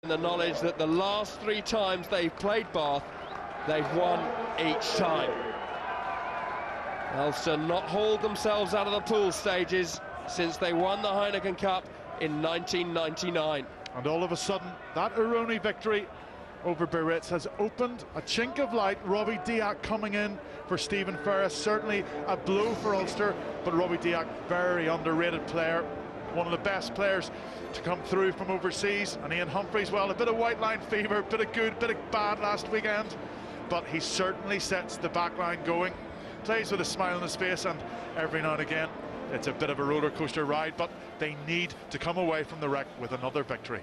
The knowledge that the last 3 times they've played Bath, they've won each time. Ulster not hauled themselves out of the pool stages since they won the Heineken Cup in 1999. And all of a sudden, that Ironi victory over Biarritz has opened a chink of light. Robbie Diak coming in for Stephen Ferris, certainly a blow for Ulster, but Robbie Diak, very underrated player, one of the best players to come through from overseas. And Ian Humphreys, well, a bit of white line fever, bit of good, bit of bad last weekend, but he certainly sets the back line going, plays with a smile on his face, and every now and again it's a bit of a roller coaster ride, but they need to come away from the wreck with another victory.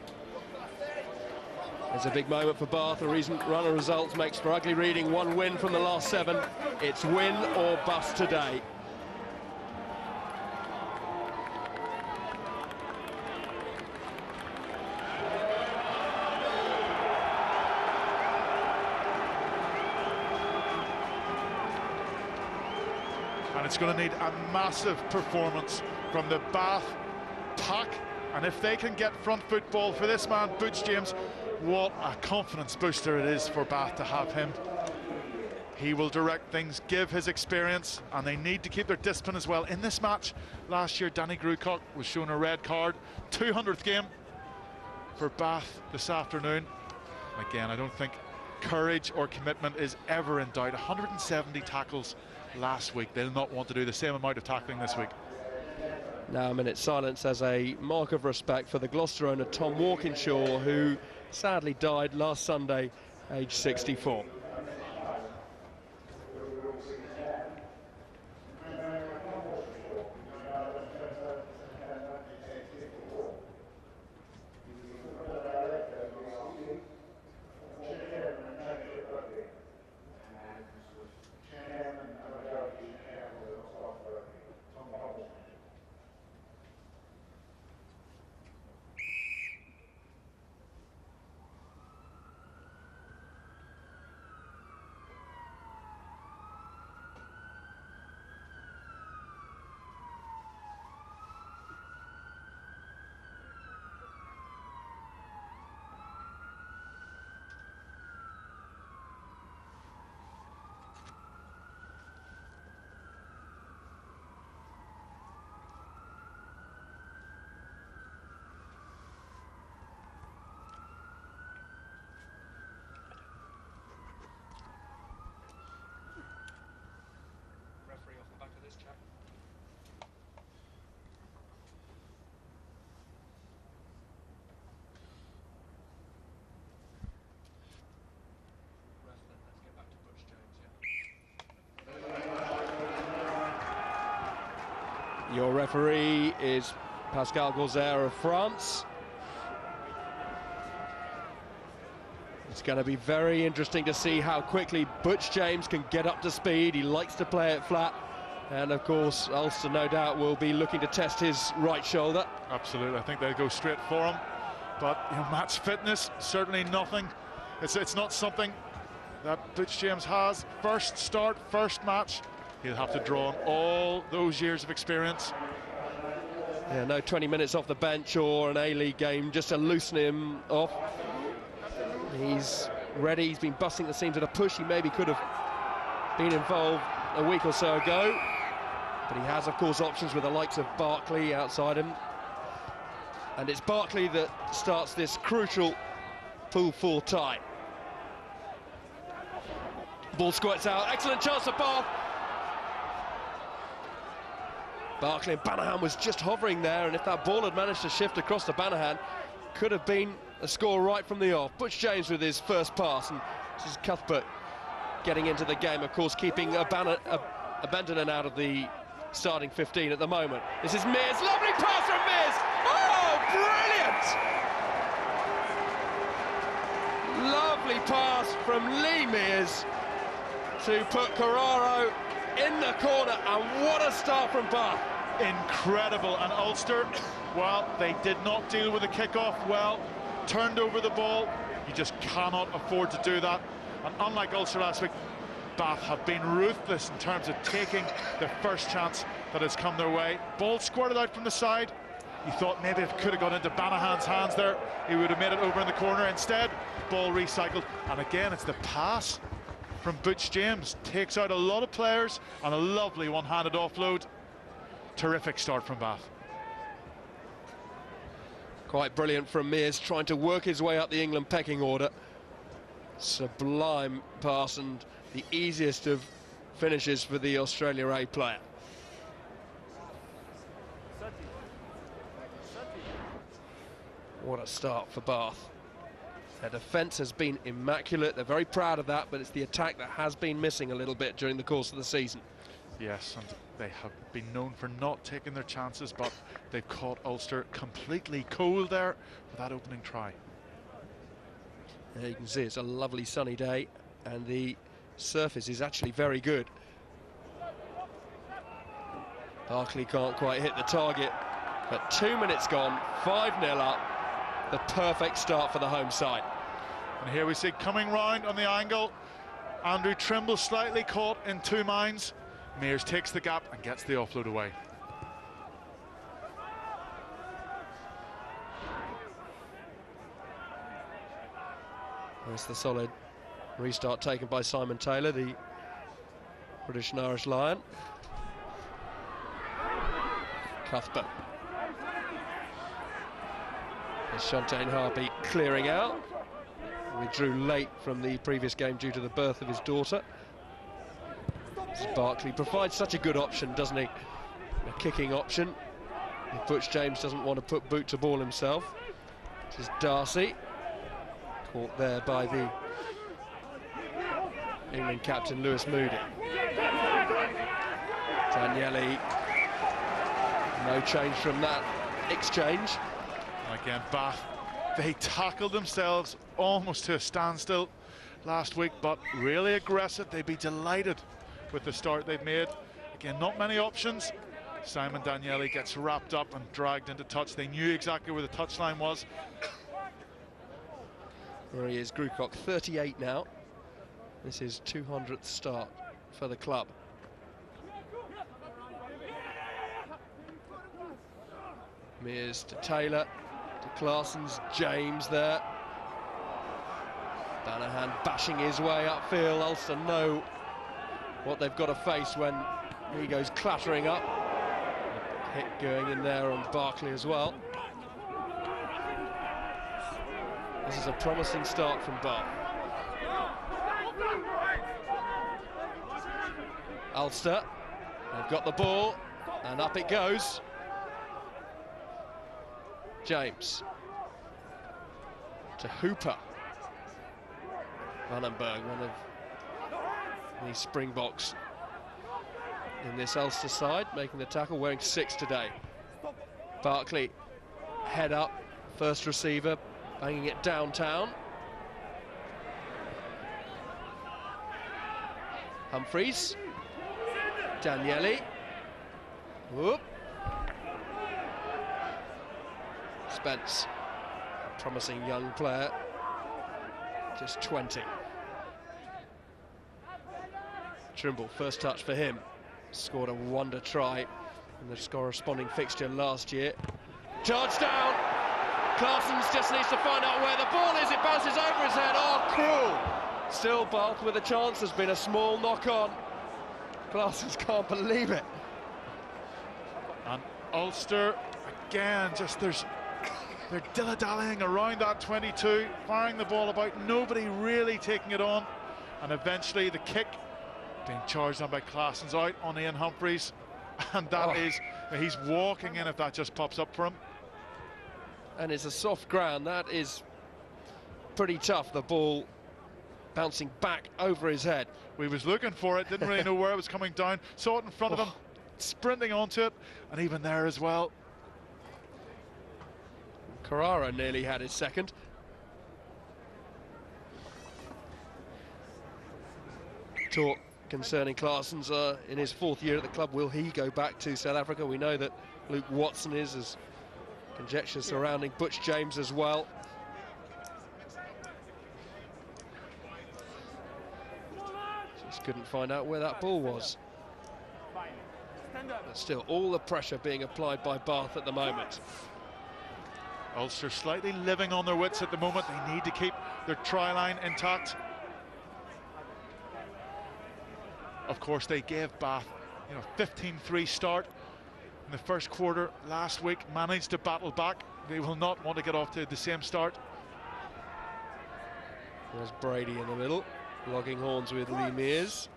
It's a big moment for Bath. A recent run of results makes for ugly reading. 1 win from the last 7. It's win or bust today. And it's going to need a massive performance from the Bath pack, and if they can get front football for this man Butch James, what a confidence booster it is for Bath to have him. He will direct things, give his experience, and they need to keep their discipline as well. In this match last year, Danny Grucock was shown a red card. 200th game for Bath this afternoon. Again, I don't think courage or commitment is ever in doubt. 170 tackles last week. They'll not want to do the same amount of tackling this week. Now a minute's silence as a mark of respect for the Gloucester owner Tom Walkinshaw, who sadly died last Sunday, aged 64. Your referee is Pascal Gauzer of France. It's going to be very interesting to see how quickly Butch James can get up to speed. He likes to play it flat. And of course, Ulster no doubt will be looking to test his right shoulder. Absolutely, I think they'll go straight for him. But you know, match fitness, certainly nothing. It's not something that Butch James has. First start, first match. He'll have to draw on all those years of experience. Yeah, no 20 minutes off the bench or an A-League game just to loosen him off. He's ready, he's been busting the seams at a push. He maybe could have been involved a week or so ago. But he has, of course, options with the likes of Barkley outside him. And it's Barkley that starts this crucial Pool 4 tie. Ball squirts out, excellent chance for Bath. Barkley and Banahan was just hovering there, and if that ball had managed to shift across to Banahan, could have been a score right from the off. Butch James with his first pass, and this is Cuthbert getting into the game, of course, keeping Abandonen out of the starting 15 at the moment. This is Mears, lovely pass from Mears! Oh, brilliant! Lovely pass from Lee Mears to put Carraro in the corner, and what a start from Bath. Incredible. And Ulster, well, they did not deal with the kickoff well, turned over the ball. You just cannot afford to do that. And unlike Ulster last week, Bath have been ruthless in terms of taking the first chance that has come their way. Ball squirted out from the side, You thought maybe it could have gone into Banahan's hands there. He would have made it over in the corner. Instead, ball recycled. And again, it's the pass from Butch James. Takes out a lot of players and a lovely one-handed offload. Terrific start from Bath. Quite brilliant from Mears, trying to work his way up the England pecking order. Sublime pass and the easiest of finishes for the Australia A player. What a start for Bath. Their defence has been immaculate. They're very proud of that, but it's the attack that has been missing a little bit during the course of the season. Yes, and they have been known for not taking their chances, but they've caught Ulster completely cold there for that opening try. There you can see it's a lovely sunny day and the surface is actually very good. Barkley can't quite hit the target, but 2 minutes gone, 5-0 up, the perfect start for the home side. And here we see coming round on the angle, Andrew Trimble slightly caught in two minds. Mears takes the gap and gets the offload away. There's the solid restart taken by Simon Taylor, the British and Irish Lion. Cuthbert. There's Shantaine Harpy clearing out. Withdrew late from the previous game due to the birth of his daughter. Barkley provides such a good option, doesn't he? A kicking option. If Butch James doesn't want to put boot to ball himself. This is Darcy. Caught there by the England captain Lewis Moody. Daniele, no change from that exchange. And again, Bath, they tackled themselves almost to a standstill last week, but really aggressive. They'd be delighted with the start they've made. Again, not many options. Simon Daniele gets wrapped up and dragged into touch. They knew exactly where the touchline was. There he is, Grucock, 38 now. This is 200th start for the club. Mears to Taylor, to Claessen's, James there. Banahan bashing his way upfield. Ulster know what they've got to face when he goes clattering up. A hit going in there on Barkley as well. This is a promising start from Bath. Ulster, they've got the ball, and up it goes. James. To Hooper. Vandenberg, one of the Springboks in this Ulster side, making the tackle, wearing 6 today. Barkley, head up, first receiver, banging it downtown. Humphreys. Daniele. Whoop. Spence, a promising young player, just 20. Trimble, first touch for him. Scored a wonder try in the corresponding fixture last year. Charged down. Claessen's just needs to find out where the ball is. It bounces over his head. Oh, cruel. Still Bath with a chance. There's been a small knock on. Claessen's can't believe it. And Ulster, again, just they're dilly-dallying around that 22, firing the ball about, nobody really taking it on. And eventually the kick being charged on by Claessen's out on Ian Humphreys. And that is, he's walking in if that just pops up for him. And it's a soft ground. That is pretty tough. The ball bouncing back over his head. We was looking for it, didn't really know where it was coming down. Saw it in front of him, sprinting onto it, and even there as well. Carrara nearly had his second. Talk concerning Claessen's in his 4th year at the club. Will he go back to South Africa? We know that Luke Watson is, as conjecture surrounding Butch James as well. Just couldn't find out where that ball was. But still, all the pressure being applied by Bath at the moment. Ulster slightly living on their wits at the moment. They need to keep their try line intact. Of course, they gave Bath, 15-3 start in the first quarter last week, managed to battle back. They will not want to get off to the same start. There's Brady in the middle, logging horns with Lee Mears.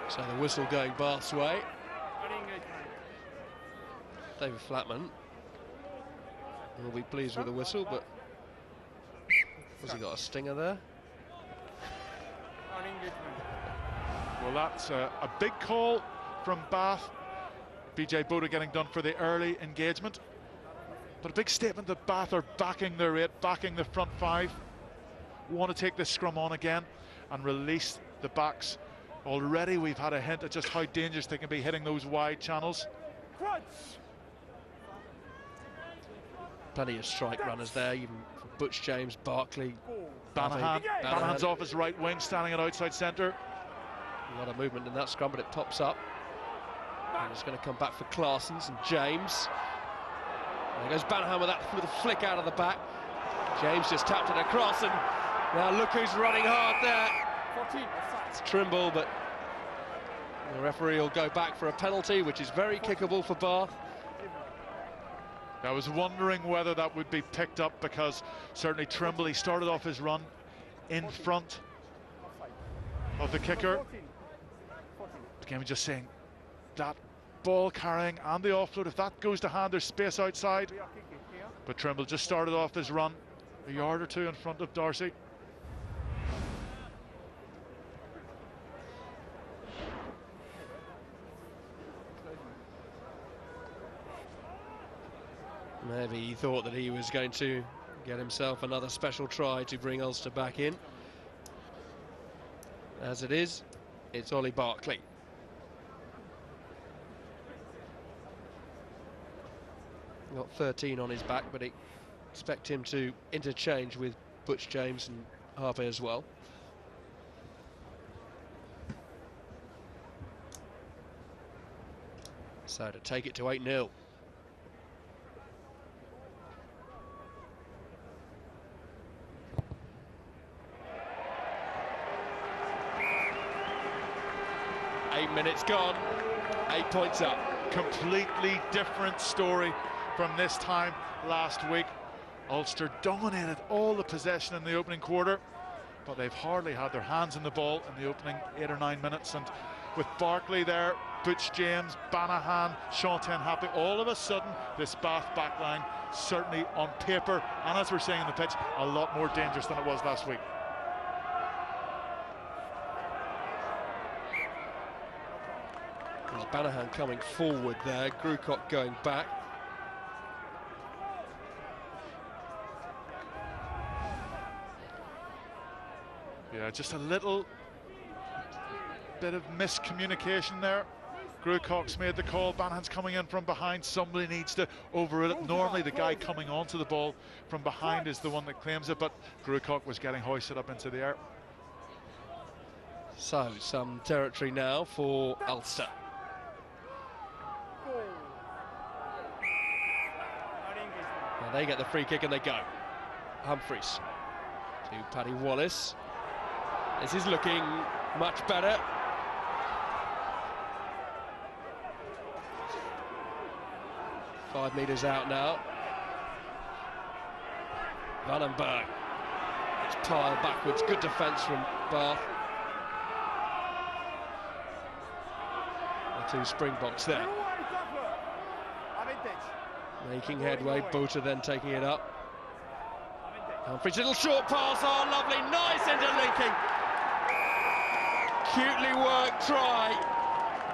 So the whistle going Bath's way. David Flatman will be pleased with the whistle, but has he got a stinger there? Well, that's a big call from Bath. BJ Boda getting done for the early engagement. But a big statement that Bath are backing their 8, backing the front 5. Want to take this scrum on again and release the backs. Already we've had a hint at just how dangerous they can be hitting those wide channels. Plenty of strike runners there, even for Butch James, Barkley. Banahan's off his right wing, standing at outside centre. A lot of movement in that scrum, but it pops up. And it's going to come back for Claessens and James. There goes Banahan with a flick out of the back. James just tapped it across, and now look who's running hard there. It's Trimble, but the referee will go back for a penalty, which is very kickable for Bath. I was wondering whether that would be picked up, because certainly Trimble, he started off his run in front of the kicker. Again, just saying that ball carrying and the offload, if that goes to hand, there's space outside. But Trimble just started off his run a yard or two in front of Darcy. Maybe he thought that he was going to get himself another special try to bring Ulster back in. As it is, it's Ollie Barkley. Got 13 on his back, but I expect him to interchange with Butch James and Harvey as well. So to take it to 8-0. Minutes gone, 8 points up. Completely different story from this time last week. Ulster dominated all the possession in the opening quarter, but they've hardly had their hands in the ball in the opening 8 or 9 minutes. And with Barkley there, Butch James, Banahan, Sean Happy, all of a sudden this Bath backline certainly on paper, and as we're saying on the pitch, a lot more dangerous than it was last week. Banahan coming forward there, Grucock going back. Yeah, just a little bit of miscommunication there. Grucock's made the call, Banahan's coming in from behind, somebody needs to overrule it. Normally the guy coming onto the ball from behind is the one that claims it, but Grucock was getting hoisted up into the air. So, some territory now for Ulster. They get the free kick and they go. Humphreys to Paddy Wallace. This is looking much better. Five metres out now. Vandenberg. It's piled backwards. Good defence from Bath. The two Springboks there. Making headway, Bota then taking it up. Humphreys, little short pass, oh lovely, nice interlinking. Cutely worked try,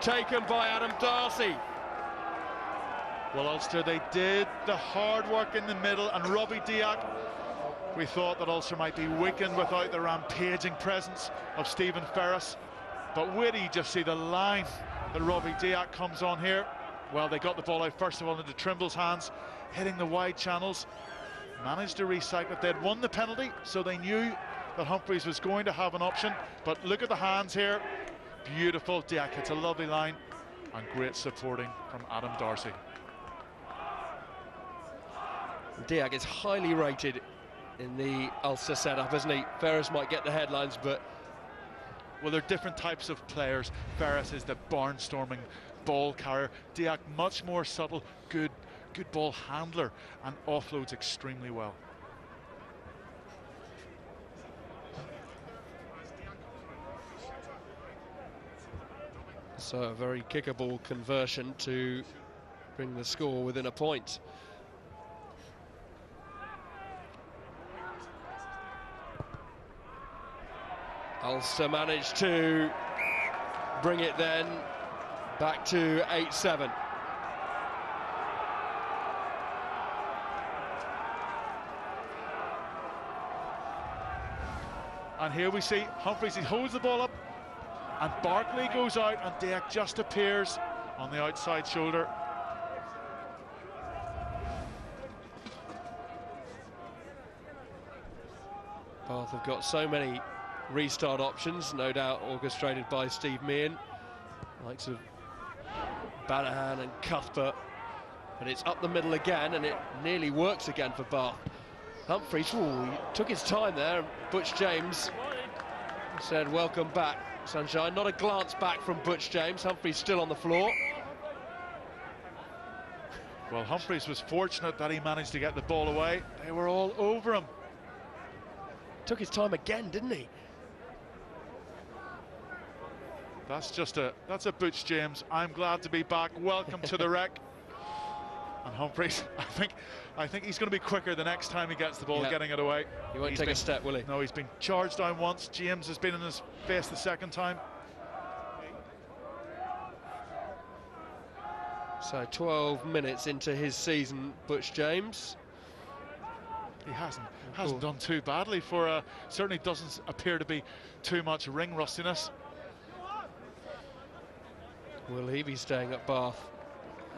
taken by Adam Darcy. Well, Ulster, they did the hard work in the middle, and Robbie Diak, we thought that Ulster might be weakened without the rampaging presence of Stephen Ferris. But where do you just see the line that Robbie Diak comes on here? Well, they got the ball out first of all into Trimble's hands, hitting the wide channels, managed to recycle it. They'd won the penalty, so they knew that Humphreys was going to have an option, but look at the hands here. Beautiful. Diak hits a lovely line, and great supporting from Adam Darcy. Diak is highly rated in the Ulster setup, isn't he? Ferris might get the headlines, but... Well, they're different types of players. Ferris is the barnstorming ball carrier. Diak much more subtle, good ball handler, and offloads extremely well. So a very kickable conversion to bring the score within a point. Ulster managed to bring it then back to 8-7. And here we see Humphreys, he holds the ball up, and Barkley goes out, and Diak just appears on the outside shoulder. Bath have got so many restart options, no doubt orchestrated by Steve Meehan, likes of Banahan and Cuthbert, but it's up the middle again, and it nearly works again for Bath. Humphreys, he took his time there, and Butch James said welcome back, Sunshine. Not a glance back from Butch James. Humphreys still on the floor. Well, Humphreys was fortunate that he managed to get the ball away. They were all over him. Took his time again, didn't he? That's a Butch James. I'm glad to be back. Welcome to the wreck. And Humphreys, I think he's going to be quicker the next time he gets the ball, getting it away. He won't take a step, will he? No, he's been charged down once. James has been in his face the second time. So 12 minutes into his season, Butch James. He hasn't done too badly for certainly doesn't appear to be too much ring rustiness. Will he be staying at Bath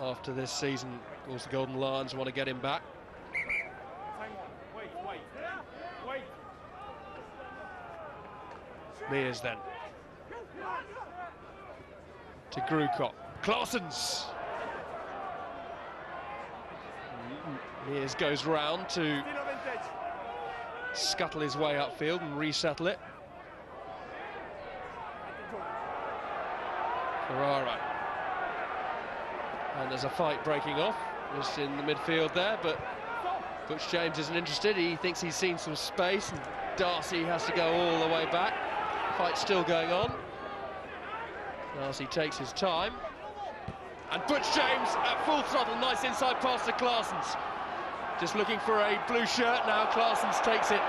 after this season? Of course, the Golden Lions want to get him back. Wait. Mears then. To Grukop. Claessens. Mears goes round to scuttle his way upfield and resettle it. Ferrara. And there's a fight breaking off just in the midfield there, but Butch James isn't interested. He thinks he's seen some space, and Darcy has to go all the way back. Fight's still going on. Darcy takes his time. And Butch James at full throttle. Nice inside pass to Claessens. Just looking for a blue shirt now. Claessens takes it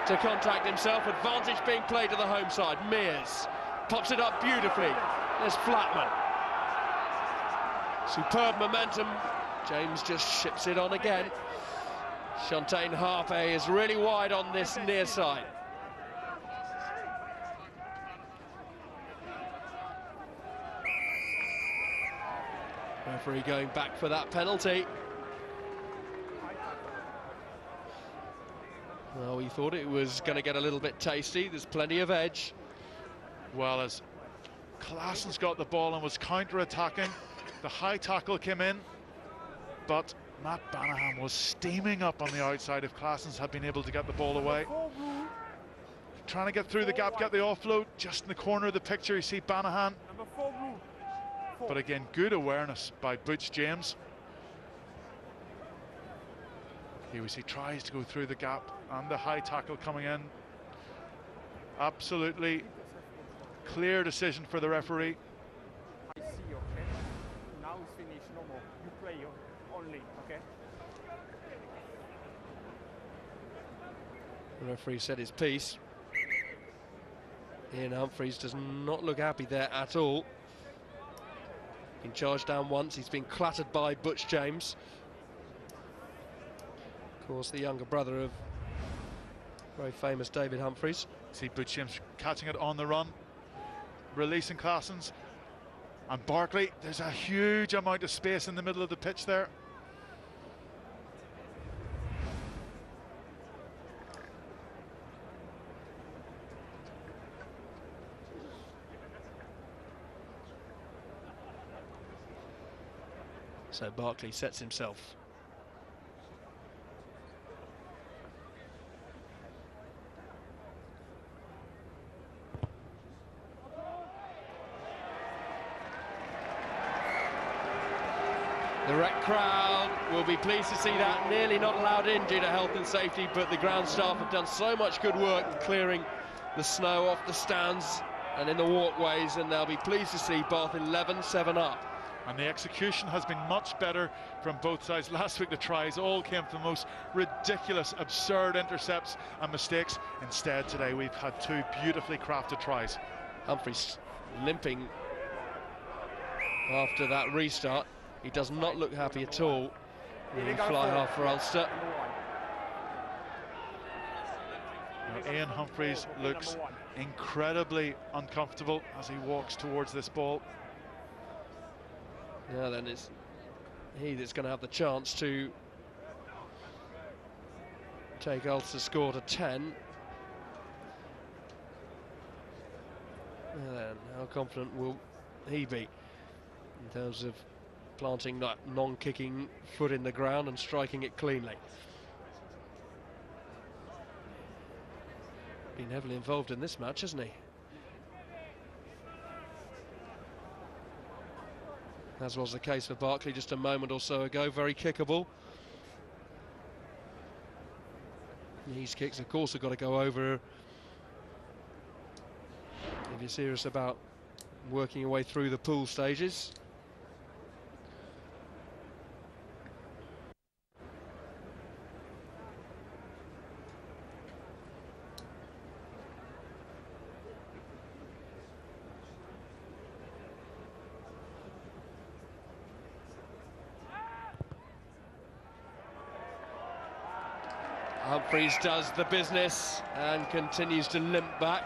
to contact himself. Advantage being played to the home side. Mears pops it up beautifully. There's Flatman. Superb momentum. James just ships it on again. Shantaine Harpe is really wide on this near side. Referee going back for that penalty. Well, we thought it was going to get a little bit tasty. There's plenty of edge. Well, as Claessens got the ball and was counter-attacking, the high tackle came in, but Matt Banahan was steaming up on the outside if Claessens had been able to get the ball away. Trying to get through the gap, get the offload. Just in the corner of the picture, you see Banahan. But again, good awareness by Butch James. Here we see tries to go through the gap, and the high tackle coming in. Absolutely clear decision for the referee. I see, okay? Now it's finished, no more. You play only, okay? The referee said his piece. Ian Humphreys does not look happy there at all. Been charged down once, he's been clattered by Butch James. Of course, the younger brother of very famous David Humphreys. See Butch James catching it on the run, releasing Claessens, and Barkley. There's a huge amount of space in the middle of the pitch there. So Barkley sets himself. The rec crowd will be pleased to see that. Nearly not allowed in due to health and safety, but the ground staff have done so much good work in clearing the snow off the stands and in the walkways, and they'll be pleased to see Bath 11-7 up. And the execution has been much better from both sides. Last week the tries all came from the most ridiculous, absurd intercepts and mistakes. Instead today we've had two beautifully crafted tries. Humphries limping after that restart. He does not look happy at all. The fly half for Ulster. Now, Ian Humphries looks incredibly uncomfortable as he walks towards this ball. Yeah, then it's he that's going to have the chance to take Ulster's score to 10. And then how confident will he be in terms of planting that non-kicking foot in the ground and striking it cleanly? Been heavily involved in this match, hasn't he? As was the case for Barkley just a moment or so ago. Very kickable. These kicks, of course, have got to go over if you're serious about working your way through the pool stages. Humphries does the business and continues to limp back.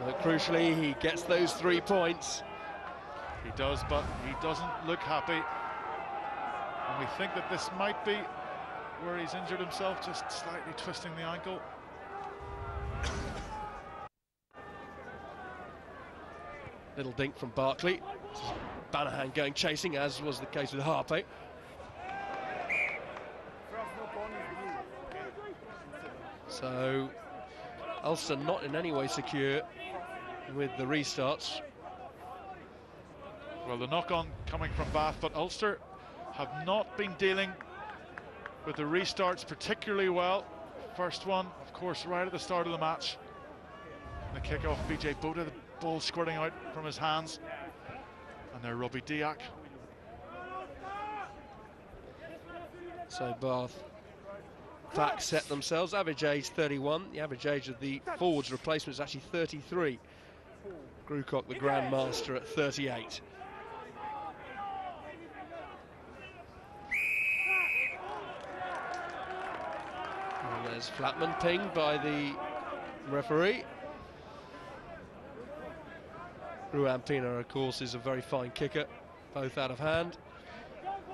But crucially, he gets those 3 points. He does, but he doesn't look happy. And we think that this might be where he's injured himself, just slightly twisting the ankle. Little dink from Barkley. Banahan going chasing, as was the case with Harpe. So Ulster not in any way secure with the restarts. Well, the knock-on coming from Bath, but Ulster have not been dealing with the restarts particularly well. First one, of course, right at the start of the match. The kick-off, BJ Boda, the ball squirting out from his hands. And there, Robbie Diak. So Bath back set themselves. Average age 31. The average age of the forwards replacement is actually 33. Grucock, the Grand Master, at 38. And there's Flatman pinged by the referee. Ruan Pina, of course, is a very fine kicker, both out of hand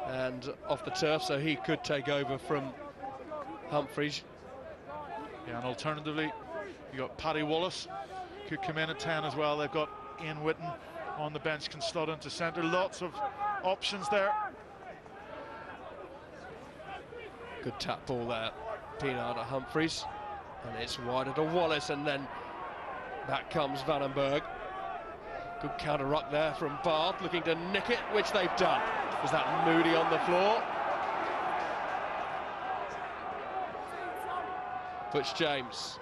and off the turf, so he could take over from Humphries. Yeah, and alternatively, you got Paddy Wallace, could come in at 10 as well. They've got Ian Whitten on the bench, can slot into centre. Lots of options there. Good tap ball there, Pienaar to Humphries, and it's wider to Wallace, and then back comes Vandenberg. Good counter ruck there from Bath, looking to nick it, which they've done. Was that Moody on the floor? Butch James,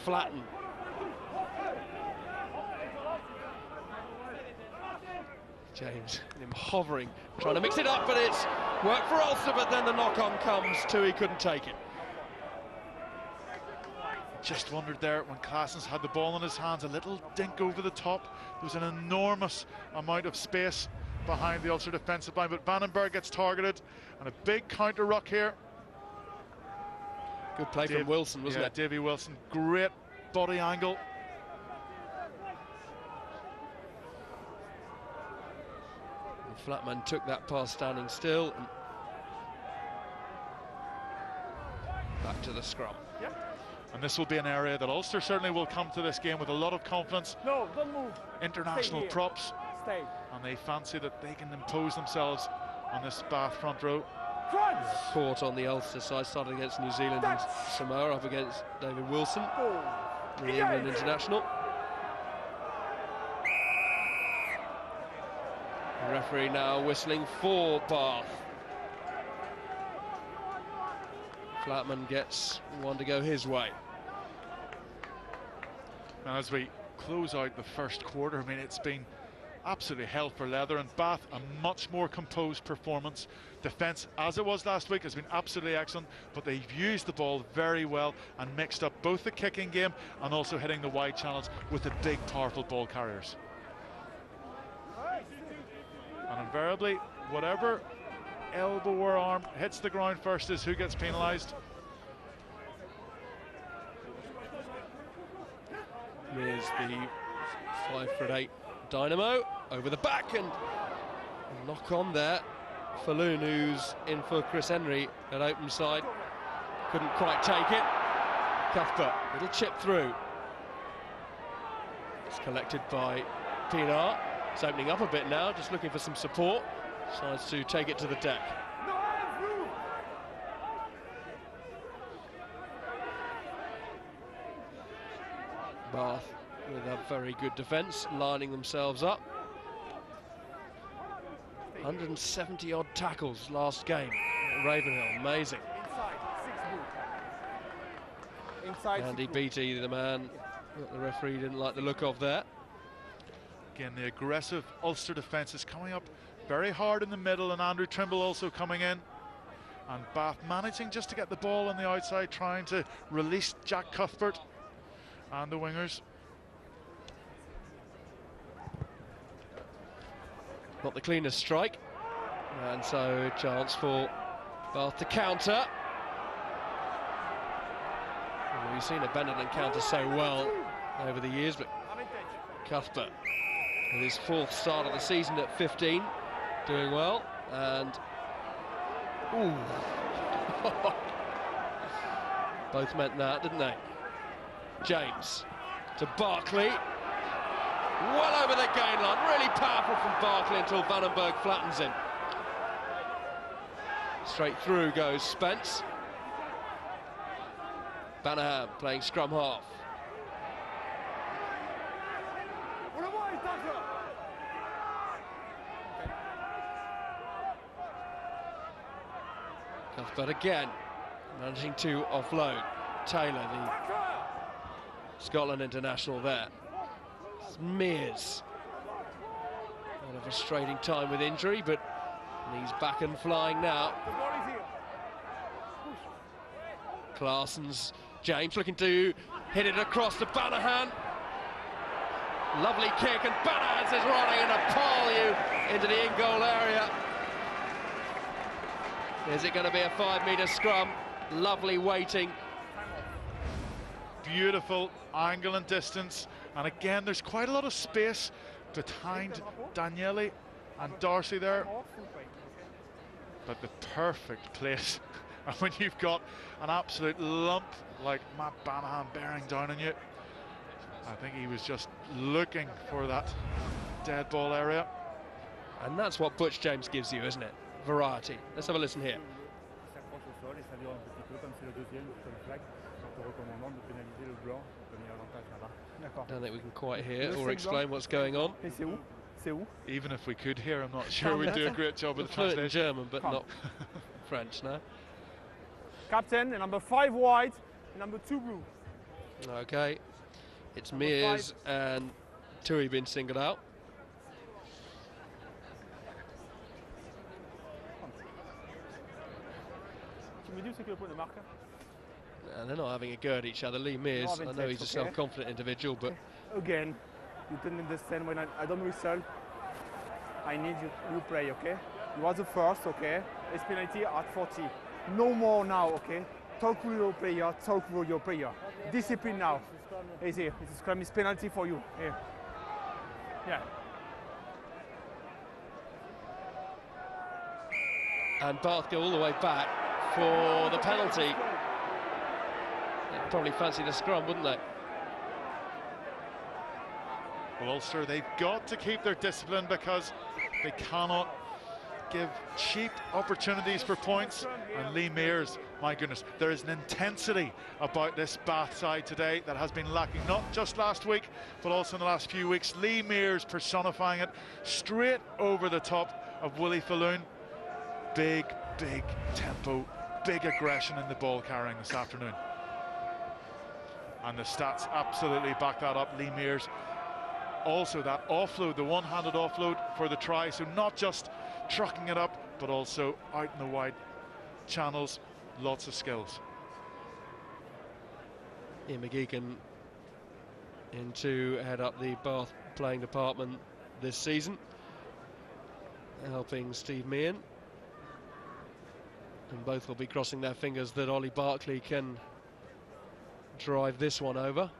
Flatten. James, him hovering, trying to mix it up, but it's worked for Ulster, but then the knock-on comes too, he couldn't take it. Just wondered there when Claessens had the ball in his hands, a little dink over the top. There was an enormous amount of space behind the Ulster defensive line, but Vandenberg gets targeted, and a big counter ruck here. Good play from Wilson, wasn't it? Davy Wilson, great body angle. And Flatman took that pass standing still. And back to the scrum. And this will be an area that Ulster certainly will come to this game with a lot of confidence. No, don't move. International props. Stay. And they fancy that they can impose themselves on this Bath front row. Caught on the Ulster side, started against New Zealand and Samoa, up against David Wilson, the England international. The referee now whistling for Bath. Flatman gets one to go his way. And as we close out the first quarter, I mean, it's been absolutely hell for leather, and Bath a much more composed performance. Defence, as it was last week, has been absolutely excellent, but they've used the ball very well and mixed up both the kicking game and also hitting the wide channels with the big, powerful ball carriers. And invariably, whatever elbow or arm hits the ground first is who gets penalised. Here's the 5'8" Dynamo over the back, and a knock on there. Falloon, who's in for Chris Henry at open side, couldn't quite take it. Cuthbert, little chip through. It's collected by Pinar. It's opening up a bit now, just looking for some support. Decides to take it to the deck. Bath with a very good defence, lining themselves up. 170 odd tackles last game at Ravenhill, amazing. Andy Beattie, the man that the referee didn't like the look of there. Again, the aggressive Ulster defence is coming up very hard in the middle, and Andrew Trimble also coming in. And Bath managing just to get the ball on the outside, trying to release Jack Cuthbert and the wingers. Not the cleanest strike, and so a chance for Bath to counter. Well, we've seen a Benetton counter so well over the years, but Cuthbert, with his fourth start of the season at 15, doing well, and ooh, both meant that, didn't they? James to Barkley. Well over the gain line, really powerful from Barkley until Vandenberg flattens him. Straight through goes Spence. Banaham playing scrum half. Cuthbert again, managing to offload. Taylor, the Scotland international there. Mears had a frustrating time with injury, but he's back and flying now. Claessen's James looking to hit it across to Banahan. Lovely kick, and Banahan is running and a pile you into the in-goal area. Is it going to be a 5-metre scrum? Lovely waiting. Beautiful angle and distance, and again there's quite a lot of space behind Daniele and Darcy there, but the perfect place. And when you've got an absolute lump like Matt Banahan bearing down on you, I think he was just looking for that dead ball area. And that's what Butch James gives you, isn't it? Variety. Let's have a listen here. I don't think we can quite hear or explain what's going on. Even if we could hear, I'm not sure we'd do a great job with the translation. In German, but not French, no? Captain, number 5 white, number 2 blue. Okay, it's Mears and Tui being singled out. And they're not having a go at each other. Lee Mears, I know he's a self-confident individual, but again, you don't understand when I don't whistle. I need you play, okay? You are the first, okay? It's penalty at 40. No more now, okay? Talk with your player, talk with your player. Discipline now. It's here. It's a scrum, it's penalty for you. Here. Yeah. And Bath go all the way back for the penalty. They'd probably fancy the scrum, wouldn't they? Well, Ulster, they've got to keep their discipline because they cannot give cheap opportunities for points. And Lee Mears, my goodness, there is an intensity about this Bath side today that has been lacking, not just last week, but also in the last few weeks. Lee Mears personifying it, straight over the top of Willie Falloon. Big tempo, big aggression in the ball carrying this afternoon. And the stats absolutely back that up. Lee Mears, also that offload, the one-handed offload for the try, so not just trucking it up, but also out in the wide channels, lots of skills. Ian McGeechan in to head up the Bath playing department this season, helping Steve Meehan. And both will be crossing their fingers that Ollie Barkley can drive this one over.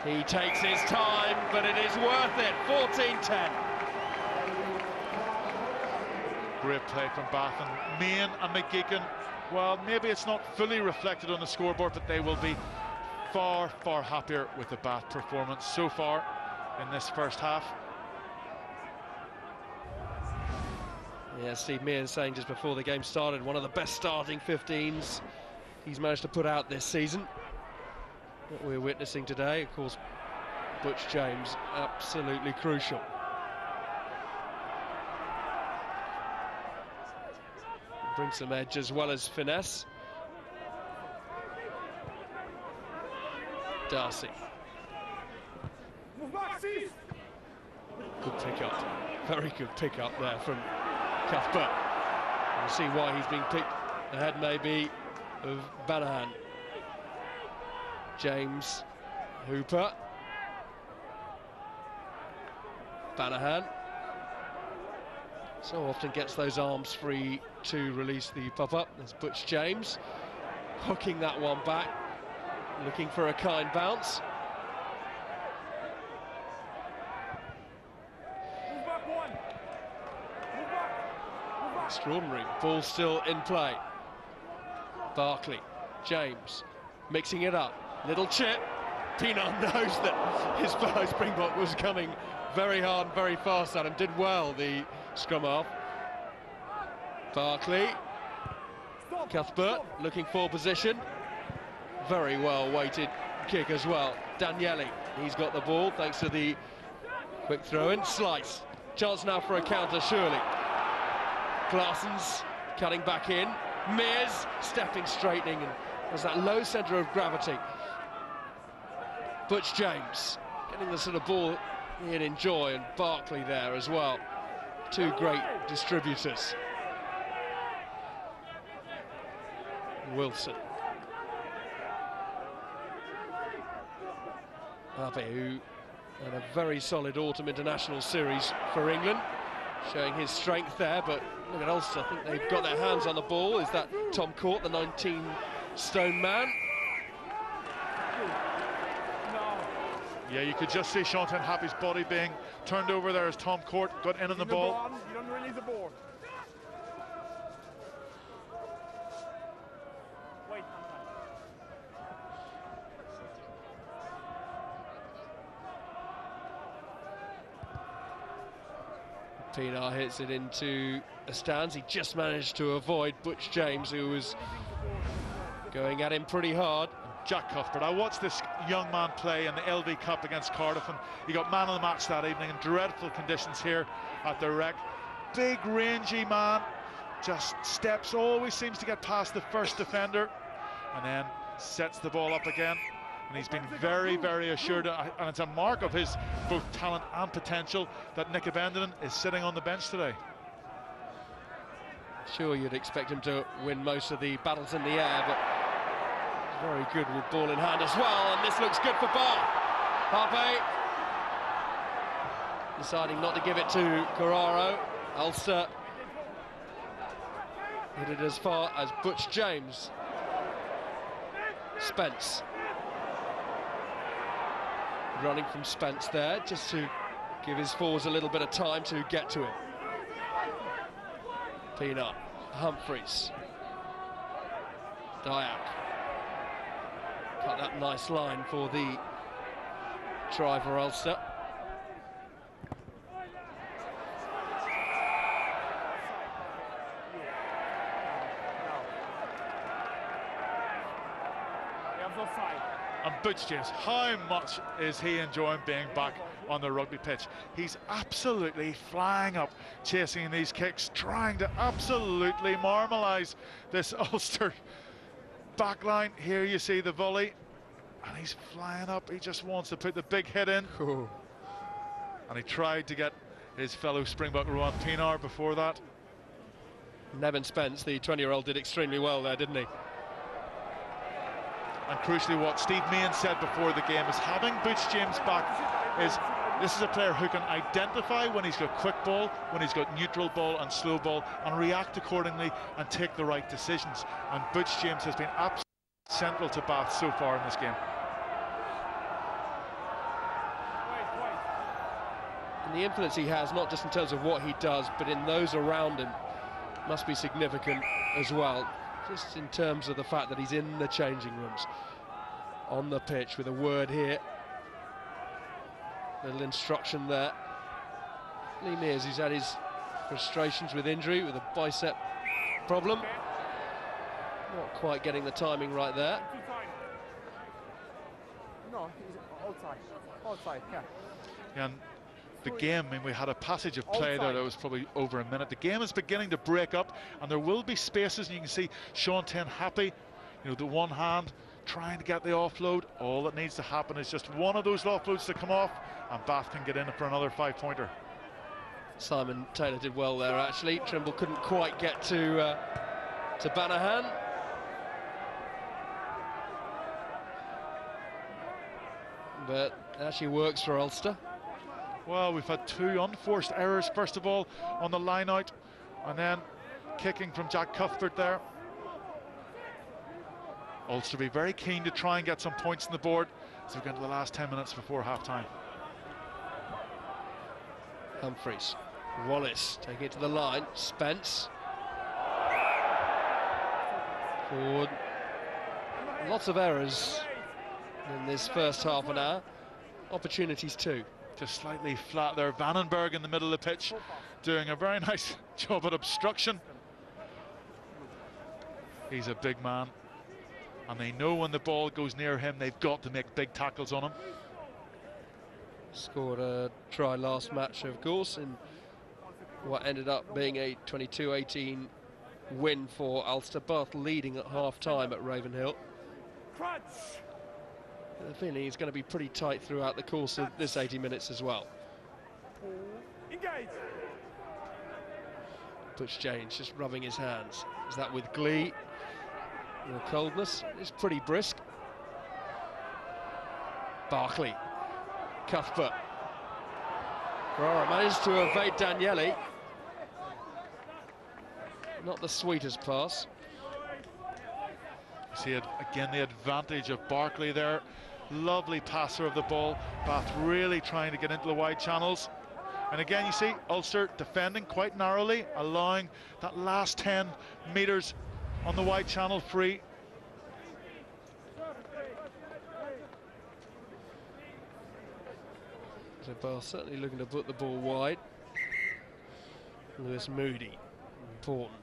He takes his time, but it is worth it. 14-10. Great play from Bath, and Meehan and McGeechan, well, maybe it's not fully reflected on the scoreboard, but they will be far happier with the Bath performance so far in this first half. Yeah, Steve Meehan saying just before the game started, one of the best starting 15s he's managed to put out this season. What we're witnessing today, of course, Butch James, absolutely crucial. Brings some edge as well as finesse. Darcy. Good pick up, very good pick up there from Cuthbert. We'll see why he's being picked ahead maybe of Banahan. James, Hooper, Banahan. So often gets those arms free to release the pop-up. There's Butch James, hooking that one back, looking for a kind bounce. Extraordinary, ball still in play. Barkley, James, mixing it up. Little chip. Pienaar knows that his fellow Springbok was coming very hard and very fast at him. Did well, the scrum half. Barkley. Cuthbert looking for position. Very well weighted kick as well. Daniele, he's got the ball thanks to the quick throw in. Slice. Chance now for a counter, surely. Glassens cutting back in. Mears stepping, straightening, and there's that low centre of gravity. Butch James getting the sort of ball he'd enjoy, and Barkley there as well. Two great distributors. Wilson. Abe, who had a very solid autumn international series for England, showing his strength there, but look at Ulster. I think they've got their hands on the ball. Is that Tom Court, the 19-stone man? Yeah, you could just see Sean Happy's body being turned over there as Tom Court got in on the ball. You don't release the ball. Wait. Pienaar hits it into a stance. He just managed to avoid Butch James, who was going at him pretty hard. Jack Cuthbert, I watched this young man play in the LV Cup against Cardiff, and he got man of the match that evening in dreadful conditions here at the Rec. Big, rangy man, just steps, always seems to get past the first defender, and then sets the ball up again. And he's been very assured, and it's a mark of his both talent and potential that Nick Abendinen is sitting on the bench today. Sure, you'd expect him to win most of the battles in the air, but very good with ball in hand as well, and this looks good for Bath. Harpe deciding not to give it to Carraro. Ulster hit it as far as Butch James. Spence. Running from Spence there, just to give his forwards a little bit of time to get to him. Pienaar, Humphreys, Dyak. Cut that nice line for the try for Ulster. And Butch James, how much is he enjoying being back on the rugby pitch? He's absolutely flying up, chasing these kicks, trying to absolutely marmalise this Ulster backline. Here you see the volley, and he's flying up. He just wants to put the big hit in. Ooh. And he tried to get his fellow Springbok Rowan Pienaar before that. Nevin Spence, the 20-year-old, did extremely well there, didn't he? And crucially, what Steve Main said before the game is having Butch James back is this is a player who can identify when he's got quick ball, when he's got neutral ball and slow ball, and react accordingly and take the right decisions. And Butch James has been absolutely central to Bath so far in this game. And the influence he has, not just in terms of what he does, but in those around him, must be significant as well. Just in terms of the fact that he's in the changing rooms, on the pitch with a word here. Little instruction there. Lee Mears, who's had his frustrations with injury, with a bicep problem. Not quite getting the timing right there. No, he's outside. Outside, yeah. And the game, I mean, we had a passage of play there that was probably over a minute. The game is beginning to break up, and there will be spaces, and you can see Sean Ten happy, you know, the one hand trying to get the offload. All that needs to happen is just one of those offloads to come off, and Bath can get in for another 5-pointer. Simon Taylor did well there, actually. Trimble couldn't quite get to Banahan. But it actually works for Ulster. Well, we've had two unforced errors, first of all, on the line out, and then kicking from Jack Cuthbert there. Ulster be very keen to try and get some points on the board as we get into the last 10 minutes before half-time. Humphreys, Wallace taking it to the line, Spence. Forward. Lots of errors in this first half an hour. Opportunities too. Just slightly flat there. Vandenberg in the middle of the pitch doing a very nice job at obstruction. He's a big man, and they know when the ball goes near him, they've got to make big tackles on him. Scored a try last match, of course, in what ended up being a 22-18 win for Ulster. Bath leading at half-time at Ravenhill. The feeling he's going to be pretty tight throughout the course of this 80 minutes as well. Engage. Butch James just rubbing his hands. Is that with glee? With coldness? It's pretty brisk. Barkley. Cuthbert. Ferrara managed to evade Daniele. Not the sweetest pass. See again the advantage of Barkley there. Lovely passer of the ball. Bath really trying to get into the wide channels. And again, you see Ulster defending quite narrowly, allowing that last 10 metres on the wide channel free. So Bath certainly looking to put the ball wide. Lewis Moody, important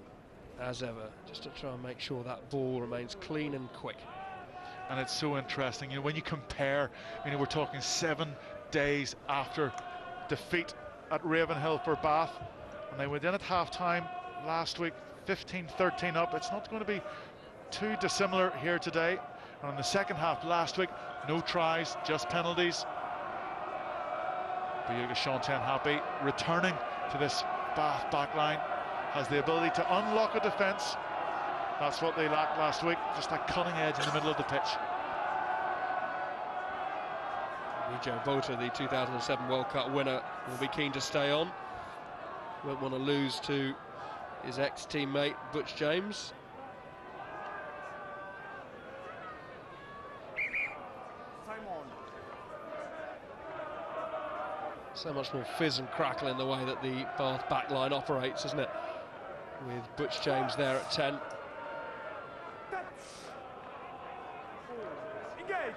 as ever, just to try and make sure that ball remains clean and quick. And it's so interesting, you know, when you compare, you know, we're talking 7 days after defeat at Ravenhill for Bath, and they went in at half-time last week, 15-13 up. It's not going to be too dissimilar here today. And in the second half last week, no tries, just penalties. Buyuga Sean-Ten happy, returning to this Bath backline, has the ability to unlock a defence. That's what they lacked last week, just that cutting edge in the middle of the pitch. Joe Bolter, the 2007 World Cup winner, will be keen to stay on. Won't want to lose to his ex-teammate Butch James. So much more fizz and crackle in the way that the Bath backline operates, isn't it? With Butch James there at 10. Engage.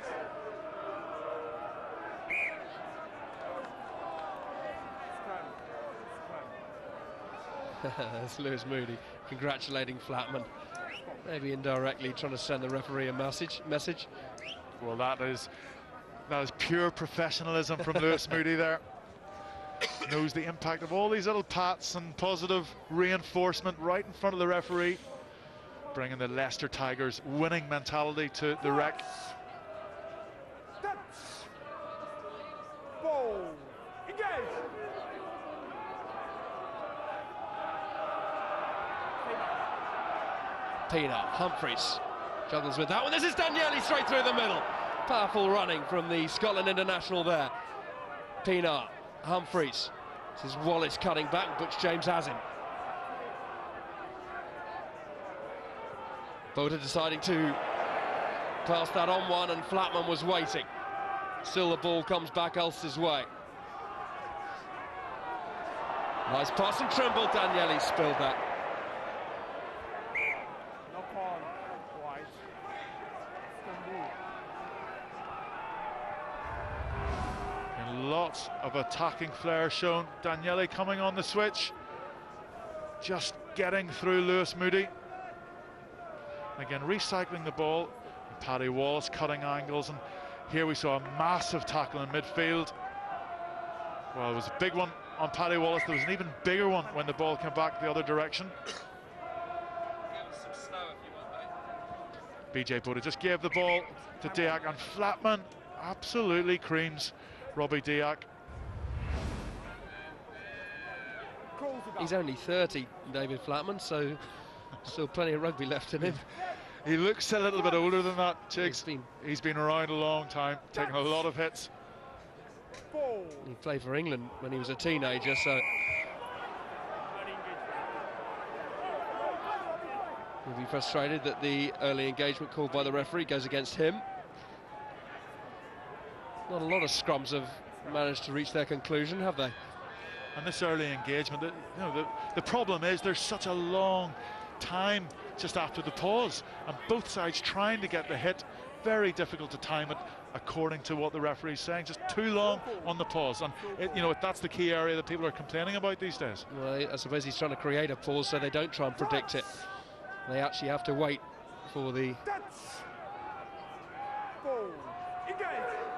There's Lewis Moody congratulating Flatman, maybe indirectly trying to send the referee a message. Well, that is pure professionalism from Lewis Moody there. Knows the impact of all these little pats and positive reinforcement right in front of the referee, bringing the Leicester Tigers winning mentality to the wreck. Ball. Engage. Pina, Humphreys juggles with that one. This is Daniele straight through the middle. Powerful running from the Scotland international there. Pina, Humphreys. This is Wallace cutting back. Butch James has him. Bota deciding to pass that on one, and Flatman was waiting. Still the ball comes back Ulster's way. Nice pass and Trimble. Daniele spilled that. No call. White. And lots of attacking flair shown. Daniele coming on the switch, just getting through Lewis Moody. Again, recycling the ball. Paddy Wallace cutting angles, and here we saw a massive tackle in midfield. Well, it was a big one on Paddy Wallace. There was an even bigger one when the ball came back the other direction. BJ Bota just gave the ball to Diak, and Flatman absolutely creams Robbie Diak. He's only 30, David Flatman, so still plenty of rugby left in him. He looks a little bit older than that, Chiggs. He's been around a long time, taking a lot of hits. He played for England when he was a teenager, so he'll be frustrated that the early engagement called by the referee goes against him. Not a lot of scrums have managed to reach their conclusion, have they? And this early engagement, the problem is there's such a long time just after the pause, and both sides trying to get the hit. Very difficult to time it according to what the referee's saying. Just too long on the pause, and that's the key area that people are complaining about these days. Well, I suppose he's trying to create a pause so they don't try and predict it. They actually have to wait for the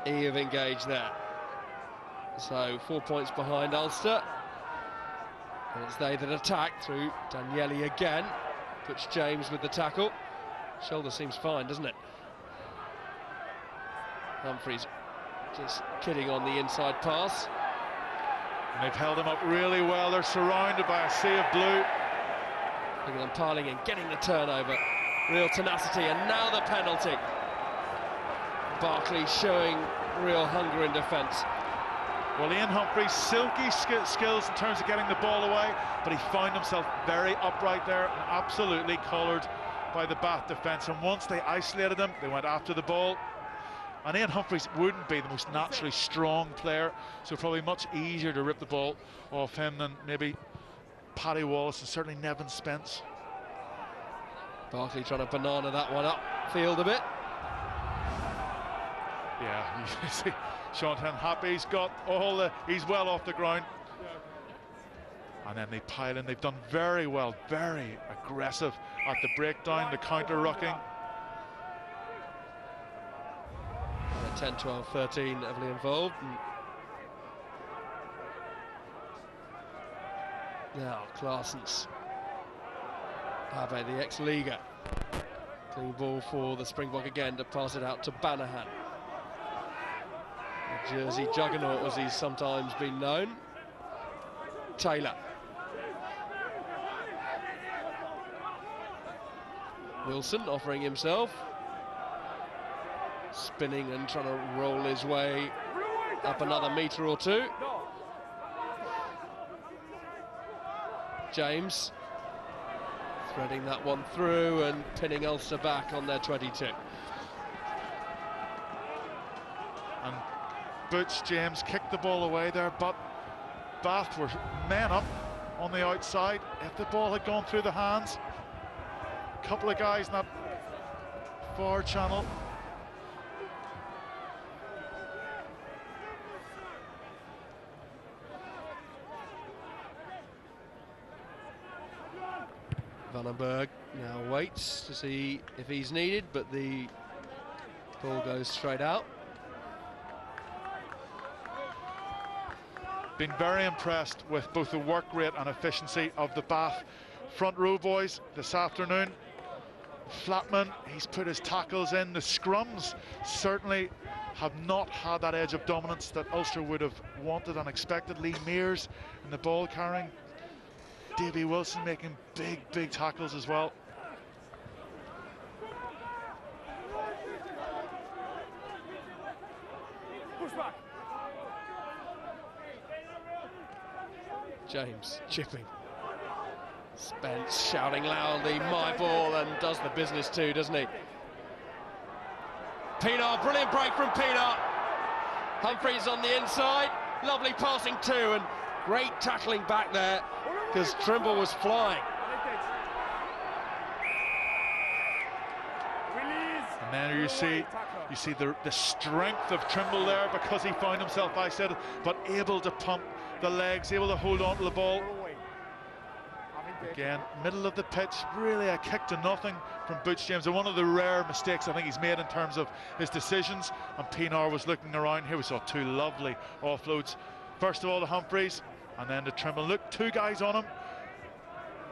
E of engage there. So 4 points behind Ulster, and it's they that attack through Daniele again. Butch James with the tackle. Shoulder seems fine, doesn't it? Humphreys just kidding on the inside pass. And they've held him up really well. They're surrounded by a sea of blue. Look at them piling in, getting the turnover. Real tenacity, and now the penalty. Barkley showing real hunger in defence. Well, Ian Humphreys, silky skills in terms of getting the ball away, but he found himself very upright there and absolutely collared by the Bath defence. And once they isolated him, they went after the ball. And Ian Humphreys wouldn't be the most naturally strong player, so probably much easier to rip the ball off him than maybe Paddy Wallace and certainly Nevin Spence. Barkley trying to banana that one up field a bit. Yeah, you see Sean Ten happy. He's well off the ground. And then they pile in. They've done very well, very aggressive at the breakdown, the counter-rucking. 10, 12, 13 heavily involved. Now Claessens. Abe, the ex-leaguer. Clean ball for the Springbok again to pass it out to Banahan. The Jersey juggernaut, as he's sometimes been known. Taylor. Wilson offering himself. Spinning and trying to roll his way up another metre or two. James threading that one through and pinning Ulster back on their 22. And Butch James kicked the ball away there, but Bath were men up on the outside. If the ball had gone through the hands, a couple of guys in that far channel. Vandenberg now waits to see if he's needed, but the ball goes straight out. Been very impressed with both the work rate and efficiency of the Bath front row boys this afternoon. Flatman, he's put his tackles in. The scrums certainly have not had that edge of dominance that Ulster would have wanted and expected. Lee Mears in the ball carrying. Davy Wilson making big tackles as well. Push back. James chipping. Spence shouting loudly, my ball, and does the business too, doesn't he? Pienaar, brilliant break from Pienaar. Humphreys on the inside, lovely passing too, and great tackling back there, because Trimble was flying. And then you see the strength of Trimble there, because he found himself isolated, but able to pump the legs, able to hold on to the ball. Again, middle of the pitch, really a kick to nothing from Butch James, and one of the rare mistakes I think he's made in terms of his decisions. And Pienaar was looking around here. We saw two lovely offloads. First of all to Humphreys, and then to Trimble. Look, two guys on him.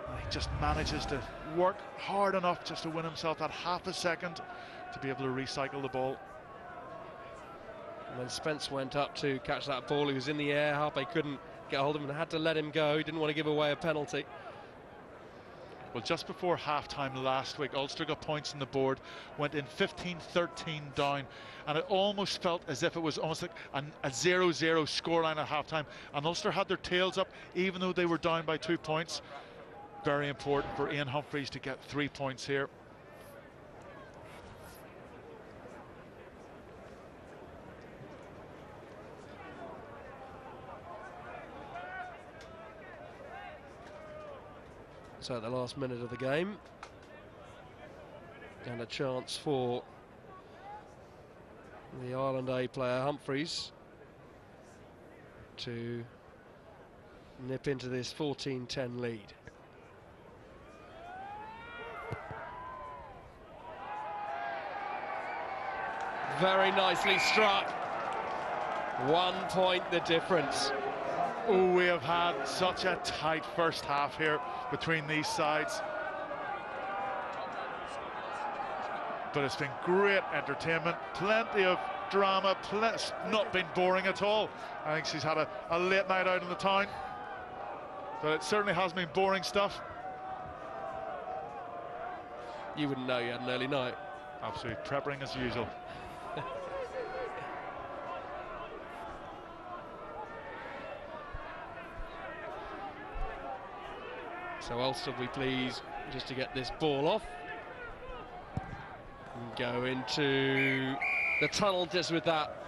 And he just manages to work hard enough just to win himself that half a second to be able to recycle the ball. And when Spence went up to catch that ball, he was in the air. Harpe couldn't get hold of him and had to let him go. He didn't want to give away a penalty. Well, just before half-time last week, Ulster got points on the board, went in 15-13 down, and it almost felt as if it was almost like a 0-0 scoreline at half-time, and Ulster had their tails up even though they were down by 2 points. Very important for Ian Humphreys to get 3 points here. So at the last minute of the game, and a chance for the Ireland A player Humphreys to nip into this 14-10 lead. Very nicely struck. 1 point the difference. Oh, we have had such a tight first half here between these sides. But it's been great entertainment, plenty of drama, not been boring at all. I think she's had a late night out in the town, but it certainly has been boring stuff. You wouldn't know you had an early night. Absolutely, prepping as usual. So Ulster will be pleased just to get this ball off and go into the tunnel just with that